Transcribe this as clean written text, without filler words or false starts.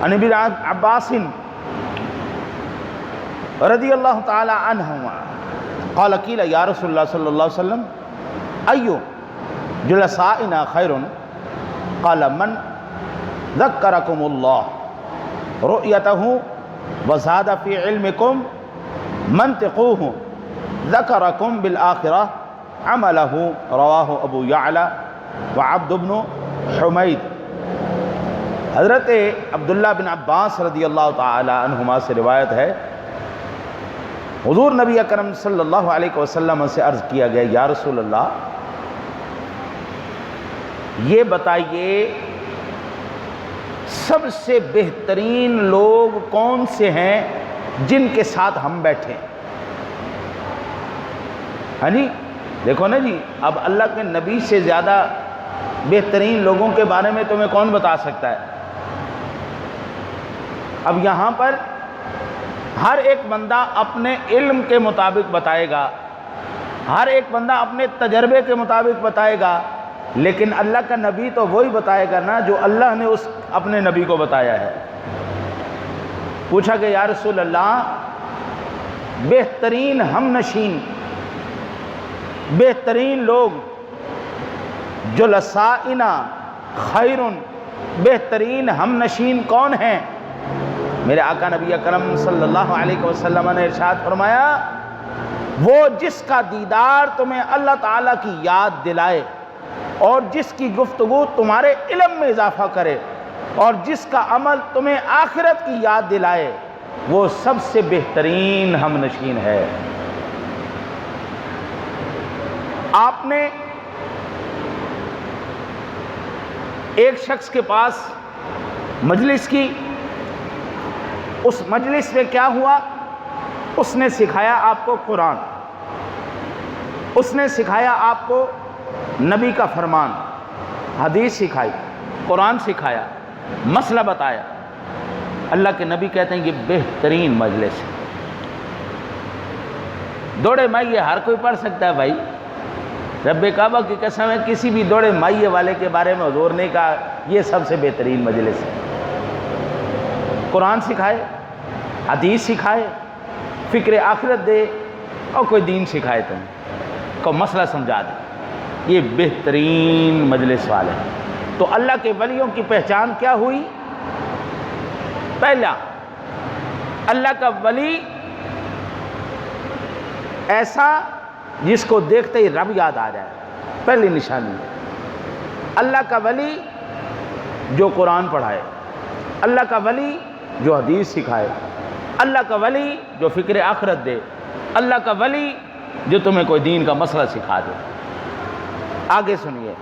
عن ابن عباس رضی اللہ تعالی عنہما قال قیل یا رسول اللہ صلی اللہ علیہ وسلم ایو جلسائنا خیر قال من ذکرکم اللہ رؤیتہ وزاد فی علمکم منطقوہ ذکرکم بالآخرہ عملہ رواہ ابو یعلا وعبد بن حمید۔ حضرت عبداللہ بن عباس رضی اللہ تعالی عنہما سے روایت ہے، حضور نبی اکرم صلی اللہ علیہ وسلم سے عرض کیا گیا یا رسول اللہ یہ بتائیے سب سے بہترین لوگ کون سے ہیں جن کے ساتھ ہم بیٹھیں؟ ہاں جی دیکھو نا جی، اب اللہ کے نبی سے زیادہ بہترین لوگوں کے بارے میں تمہیں کون بتا سکتا ہے؟ اب یہاں پر ہر ایک بندہ اپنے علم کے مطابق بتائے گا، ہر ایک بندہ اپنے تجربے کے مطابق بتائے گا، لیکن اللہ کا نبی تو وہی بتائے گا نا جو اللہ نے اس اپنے نبی کو بتایا ہے۔ پوچھا کہ یا رسول اللہ بہترین ہم نشین، بہترین لوگ جلسائنا خیرن، بہترین ہم نشین کون ہیں؟ میرے آقا نبی اکرم صلی اللہ علیہ وسلم نے ارشاد فرمایا وہ جس کا دیدار تمہیں اللہ تعالیٰ کی یاد دلائے اور جس کی گفتگو تمہارے علم میں اضافہ کرے اور جس کا عمل تمہیں آخرت کی یاد دلائے وہ سب سے بہترین ہم نشین ہے۔ آپ نے ایک شخص کے پاس مجلس کی، اس مجلس میں کیا ہوا؟ اس نے سکھایا آپ کو قرآن، اس نے سکھایا آپ کو نبی کا فرمان، حدیث سکھائی، قرآن سکھایا، مسئلہ بتایا۔ اللہ کے نبی کہتے ہیں یہ بہترین مجلس ہے۔ دوڑے مائیے ہر کوئی پڑھ سکتا ہے بھائی، رب کعبہ کی قسم ہے کسی بھی دوڑے مائیے والے کے بارے میں حضور نے کہا یہ سب سے بہترین مجلس ہے۔ قرآن سکھائے، حدیث سکھائے، فکر آخرت دے اور کوئی دین سکھائے، تم کو مسئلہ سمجھا دے، یہ بہترین مجلس والے ہیں۔ تو اللہ کے ولیوں کی پہچان کیا ہوئی؟ پہلا، اللہ کا ولی ایسا جس کو دیکھتے ہی رب یاد آ جائے، پہلی نشانی۔ اللہ کا ولی جو قرآن پڑھائے، اللہ کا ولی جو حدیث سکھائے، اللہ کا ولی جو فکر آخرت دے، اللہ کا ولی جو تمہیں کوئی دین کا مسئلہ سکھا دے۔ آگے سنیے،